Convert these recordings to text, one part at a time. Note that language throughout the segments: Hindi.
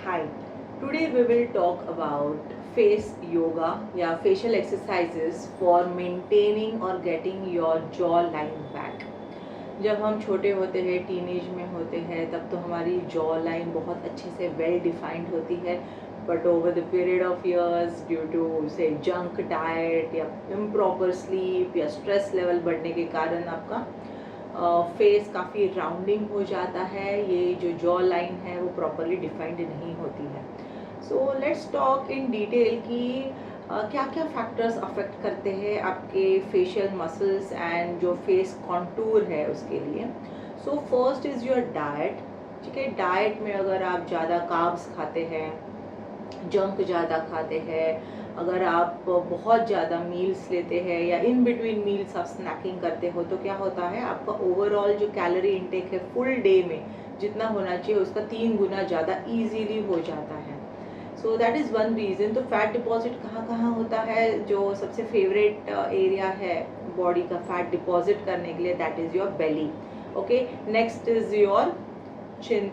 Hi, today we will talk about face yoga या facial exercises for maintaining or getting your jaw line back. जब हम छोटे होते हैं, टीनेज में होते हैं, तब तो हमारी जॉ लाइन बहुत अच्छे से वेल डिफाइंड होती है, but over the period of years due to से जंक डाइट या इम्प्रॉपर स्लीप या स्ट्रेस लेवल बढ़ने के कारण आपका फेस काफ़ी राउंडिंग हो जाता है, ये जो जॉ लाइन है वो प्रॉपरली डिफाइंड नहीं होती है. So let's talk in detail कि क्या क्या फैक्टर्स अफेक्ट करते हैं आपके फेशियल मसल्स एंड जो फेस कॉन्टूर है उसके लिए. So first is your diet. ठीक है, डाइट में अगर आप ज़्यादा कार्ब्स खाते हैं, जंक ज़्यादा खाते हैं, अगर आप बहुत ज़्यादा मील्स लेते हैं या इन बिटवीन मील्स आप स्नैकिंग करते हो, तो क्या होता है आपका ओवरऑल जो कैलोरी इंटेक है फुल डे में जितना होना चाहिए उसका 3 गुना ज़्यादा इजीली हो जाता है. So that is one reason. तो फैट डिपॉजिट कहाँ कहाँ होता है? जो सबसे फेवरेट एरिया है बॉडी का फैट डिपॉजिट करने के लिए, that is your belly. Okay, next is your chin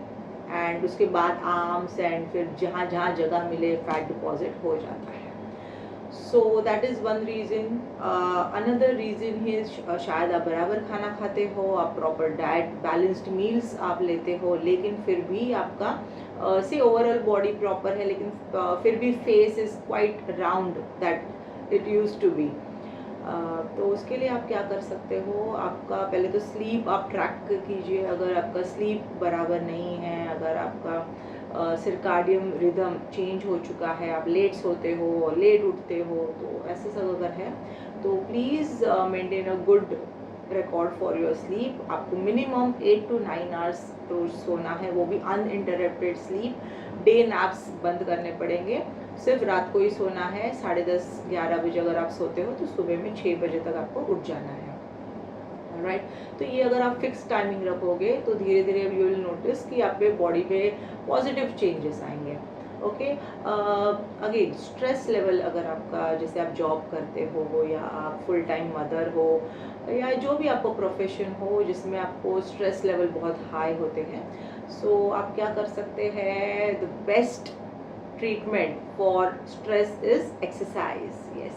and उसके बाद आर्म्स एंड फिर जहाँ जहाँ जगह मिले फैट डिपॉजिट हो जाता है. So that is one reason. Another reason है शायद आप बराबर खाना खाते हो, आप प्रॉपर डाइट बैलेंस्ड मील्स आप लेते हो, लेकिन फिर भी आपका से ओवरऑल बॉडी प्रॉपर है, लेकिन फिर भी face is quite round that it use to be. तो उसके लिए आप क्या कर सकते हो? आपका पहले तो स्लीप आप ट्रैक कीजिए. अगर आपका स्लीप बराबर नहीं है, अगर आपका सिरकाडियम रिदम चेंज हो चुका है, आप लेट सोते हो, लेट उठते हो, तो ऐसे सब अगर है तो please maintain a good record for your sleep. आपको मिनिमम 8 to 9 आवर्स तो सोना है, वो भी अनइंटरप्टेड स्लीप. डे नैप्स बंद करने पड़ेंगे, सिर्फ रात को ही सोना है. 10:30-11 बजे अगर आप सोते हो तो सुबह में 6 बजे तक आपको उठ जाना है. राइट, तो ये अगर आप फिक्स टाइमिंग रखोगे तो धीरे धीरे यू विल नोटिस कि आप पे बॉडी पे पॉजिटिव चेंजेस आएंगे. ओके, अगेन स्ट्रेस लेवल अगर आपका, जैसे आप जॉब करते हो या आप फुल टाइम मदर हो या जो भी आपको प्रोफेशन हो जिसमें आपको स्ट्रेस लेवल बहुत हाई होते हैं, सो आप क्या कर सकते हैं? The best treatment for stress is exercise. Yes,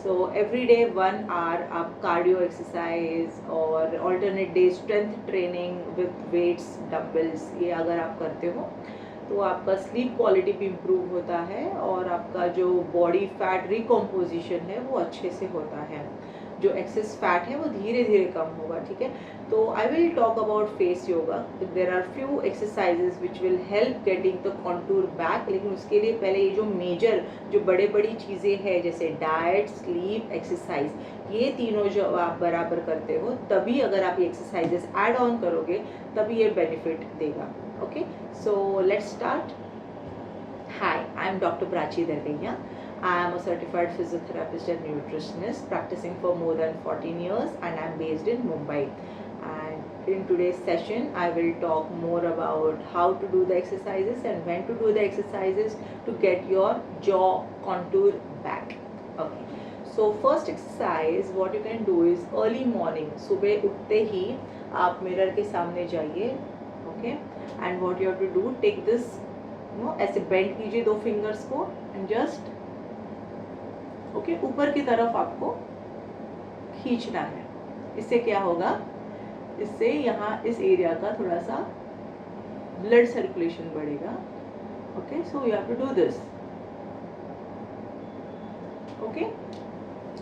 so every day 1 hour आप cardio exercise और alternate day strength training with weights dumbbells, ये अगर आप करते हो तो आपका स्लीप क्वालिटी भी इम्प्रूव होता है और आपका जो बॉडी फैट रिकम्पोजिशन है वो अच्छे से होता है. जो एक्सेस फैट है वो धीरे धीरे कम होगा. ठीक है, तो I will talk about face yoga. There are few exercises which will help getting the contour back, लेकिन उसके लिए पहले ये जो मेजर जो बड़ी चीज़ें हैं जैसे डाइट, स्लीप, एक्सरसाइज, ये तीनों जो आप बराबर करते हो तभी अगर आप ये एक्सरसाइजेस ऐड ऑन करोगे तभी ये बेनिफिट देगा. Okay, so let's start. Hi, I am Dr. Prachi Dargaiya. I am a certified physiotherapist and nutritionist practicing for more than 14 years and I am based in Mumbai. And in today's session, I will talk more about how to do the exercises and when to do the exercises to get your jaw contour back. Okay. So first exercise, what you can do is early morning. सुबह उठते ही आप मिरर के सामने जाइए. Okay. And what you have to do, take this, ऐसे बेंड कीजिए 2 फिंगर्स को एंड जस्ट ओके ऊपर की तरफ आपको खींचना है. इससे क्या होगा? इससे यहाँ इस एरिया का थोड़ा सा ब्लड सर्कुलेशन बढ़ेगा. Okay, so you have to do this. Okay,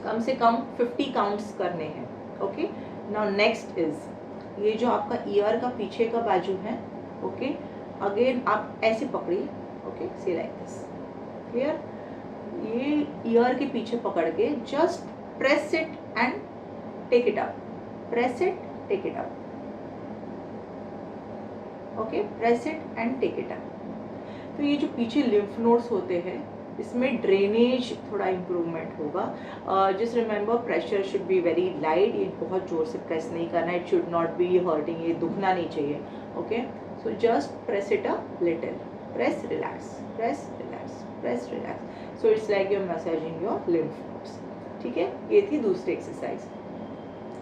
कम से कम 50 काउंट्स करने हैं. ओके, नाउ नेक्स्ट इज ये जो आपका ईयर का पीछे का बाजू है. ओके, अगेन आप ऐसे पकड़िए. Okay, see like this. Clear? ये ईयर के पीछे पकड़ के just press it and take it up. Press it, take it up. Okay, press it and take it up. तो ये जो पीछे लिम्फ नोड्स होते हैं इसमें ड्रेनेज थोड़ा इम्प्रूवमेंट होगा. Just remember, pressure should be very light. ये बहुत जोर से प्रेस नहीं करना. It should not be hurting. ये दुखना नहीं चाहिए. Okay, so just press it a little. Press, relax, press, relax, press, relax. So it's like you're massaging your lymph nodes. ठीक है, ये थी दूसरी एक्सरसाइज.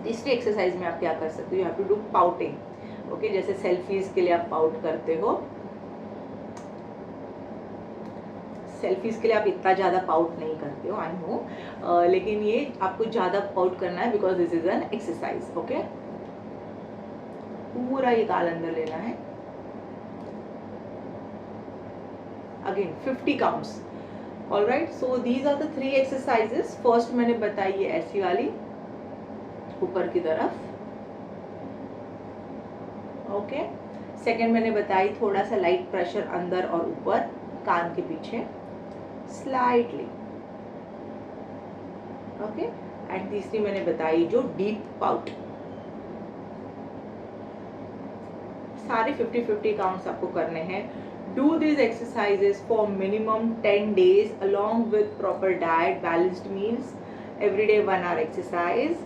तीसरी एक्सरसाइज में आप क्या कर सकते हो? You have to do pouting. Okay, जैसे सेल्फीज के लिए आप पाउट करते हो. सेल्फीज़ के लिए आप इतना ज़्यादा पाउट नहीं करते हो, आई नो, लेकिन ये आपको ज़्यादा पाउट करना है because this is an exercise. Okay, पूरा ये गाल अंदर लेना है। Again 50 counts. Alright, so these are the 3 exercises. First मैंने बताई है ऐसी वाली ऊपर की तरफ, ओके। सेकंड मैंने बताई थोड़ा सा लाइट प्रेशर अंदर और ऊपर कान के पीछे स्लाइटली, ओके। एंड तीसरी मैंने बताई जो डीप पाउट। सारे 50-50 काउंट्स आपको करने हैं। Do this exercises for minimum 10 days along with proper diet, balanced meals, every day 1 hour exercise।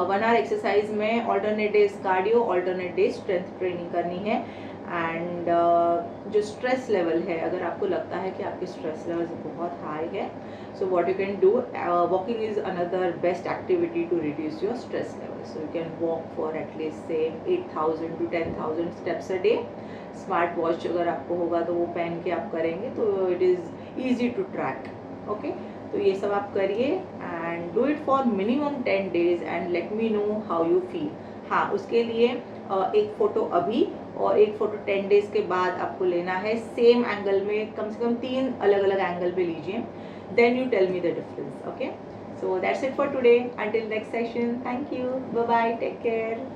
1 hour exercise में alternate days cardio, alternate days strength training करनी है। एंड जो स्ट्रेस लेवल है, अगर आपको लगता है कि आपके स्ट्रेस लेवल बहुत हाई है, so what you can do, walking is another best activity to reduce your stress level. So you can walk for at least से 8,000 to 10,000 steps a day. Smart watch अगर आपको होगा तो वो पहन के आप करेंगे तो it is easy to track, okay. तो ये सब आप करिए and do it for minimum 10 days and let me know how you feel. हाँ, उसके लिए एक फ़ोटो अभी और एक फ़ोटो 10 days के बाद आपको लेना है, सेम एंगल में, कम से कम 3 अलग अलग एंगल पे लीजिए, then you tell me the difference, okay. So that's it for today, until next session, thank you, bye bye, take care.